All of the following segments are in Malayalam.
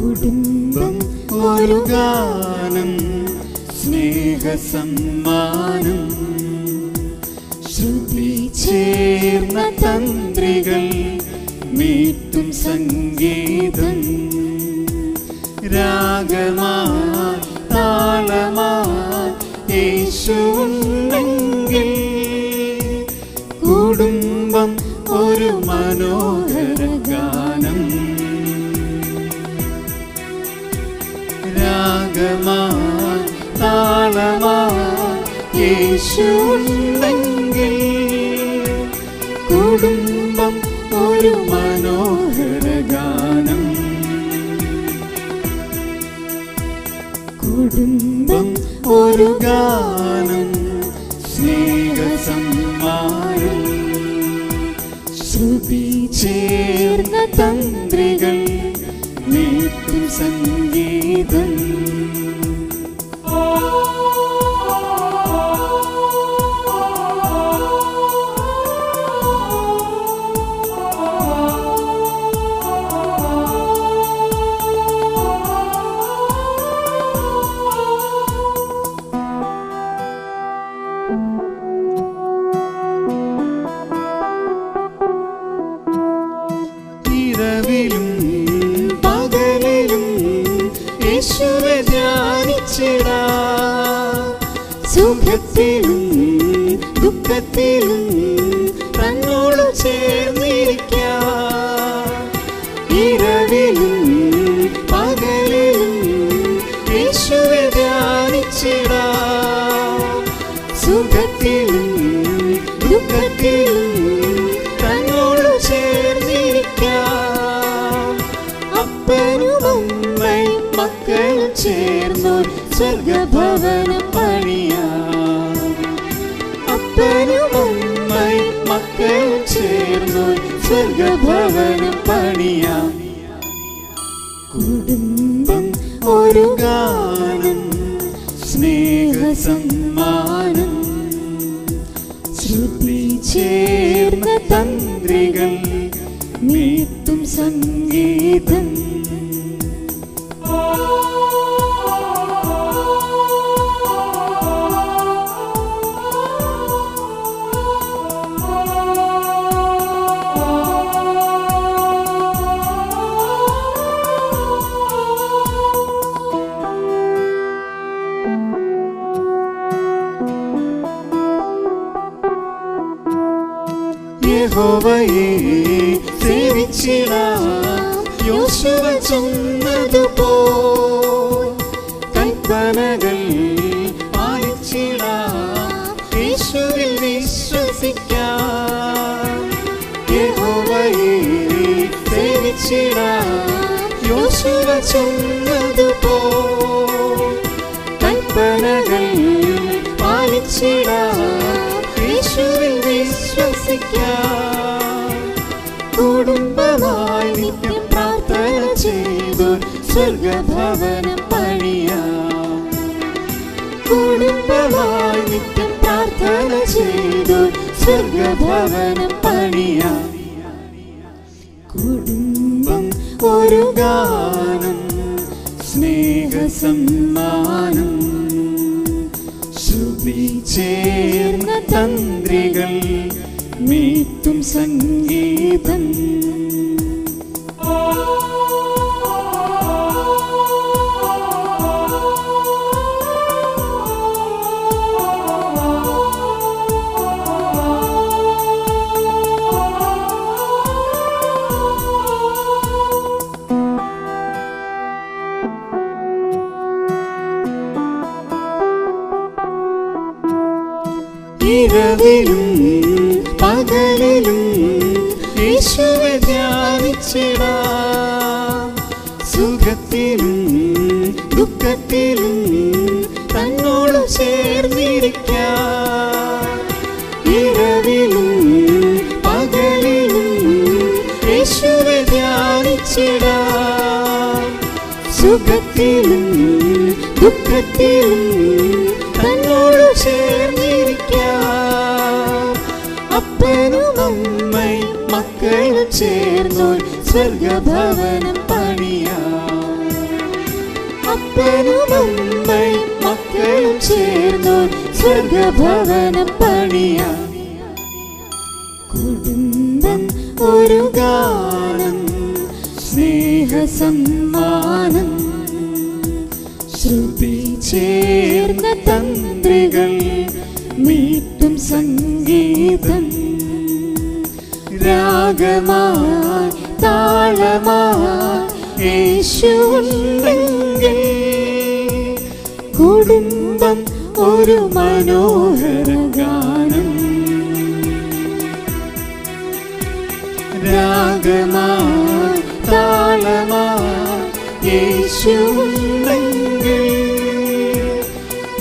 കുടുംബം ഒരു ഗാനം, സ്നേഹസമ്മാനം, ശ്രുതി ചേർന്ന തന്ത്രികൾ മീട്ടും സംഗീതം, രാഗമായി താളമായി യേശുവുണ്ടെങ്കിൽ കുടുംബം ഒരു മനോഹര ഗാനം, രാഗമായി താളമായി യേശുവുണ്ടെങ്കിൽ കുടുംബം ഒരു മനോഹര ഗാനം, കുടുംബം ഒരു ഗാനം, സ്നേഹസമ്മാനം, ശ്രുതി ചേർന്ന തന്ത്രികൾ മീട്ടും സംഗീതം. ഇരവിലും പകലിലും യേശുവെ ധ്യാനിച്ചിടാം, സുഖത്തിലും ദുഃഖത്തിലും തന്നോട് ചേർന്നിരിക്കാം. ഇരവിലും പകലിലും യേശുവെ ധ്യാനിച്ചിടാം, സുഖത്തിലും ദുഃഖത്തിലും തന്നോട് ചേർന്നിരിക്കാം. അപ്പനും അമ്മയും മക്കളും ചേർന്നൊരു സ്വർഗഭവനം പണിയാം, അപ്പനും അമ്മയും മക്കളും ചേർന്നൊരു സ്വർഗഭവനം പണിയാം. കുടുംബം ഒരു ഗാനം, സ്നേഹസമ്മാനം, ശ്രുതി ചേർന്ന തന്ത്രികൾ മീട്ടും സംഗീതം. യഹോവയെ സേവിച്ചിടാം, യോശുവ ചൊന്നതുപോൽ കൽപ്പനകൾ പാലിച്ചിടാം, യേശുവിൽ വിശ്വസിക്കാം. യഹോവയെ സേവിച്ചിടാം, യോശുവ ചൊന്നതുപോൽ കൽപ്പനകൾ പാലിച്ചിടാം, യേശുവിൽ വിശ്വസിക്കാം. കുടുംബമായി നിത്യം പ്രാർത്ഥന ചെയ്തു സ്വർഗഭവനം പണിയാം, കുടുംബമായി നിത്യം പ്രാർത്ഥന ചെയ്തു സ്വർഗഭവനം പണിയാം. കുടുംബം ഒരു ഗാനം, സ്നേഹസമ്മാനം, ശ്രുതി ചേർന്ന തന്ത്രികൾ മീട്ടും സംഗീതം. ഇരവിലും പകലിലും യേശുവെ ധ്യാനിച്ചിടാം, സുഖത്തിലും ദുഃഖത്തിലും തന്നോട് ചേർന്നിരിക്കാം. ഇരവിലും പകലിലും യേശുവെ ധ്യാനിച്ചിടാം, സുഖത്തിലും ദുഃഖത്തിലും തന്നോട് ചേർന്നിരിക്കാം. അപ്പനും അമ്മയും മക്കളും ചേർന്നൊരു സ്വർഗഭവനം പണിയാം, അപ്പനും അമ്മയും മക്കളും ചേർന്നോർ സ്വർഗഭവനം പണിയാം. കുടുംബം ഒരു ഗാനം, സ്നേഹസമ്മാനം, ശ്രുതി ചേർന്ന തന്ത്രികൾ മീട്ടും സംഗീതം, രാഗമായി താളമായി യേശുവുണ്ടെങ്കിൽ കുടുംബം ഒരു മനോഹര ഗാനം. രാഗമായി താളമായി യേശുവുണ്ടെങ്കിൽ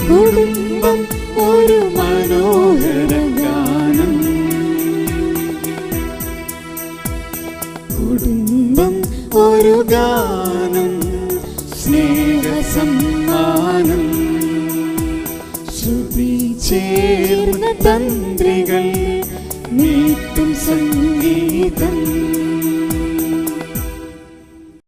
കുടുംബം ഒരു മനോഹര ഗാനം. കുടുംബം ഒരു ഗാനം, സ്നേഹസമ്മാനം, ശ്രുതി ചേർന്ന തന്ത്രികൾ മീട്ടും സംഗീതം,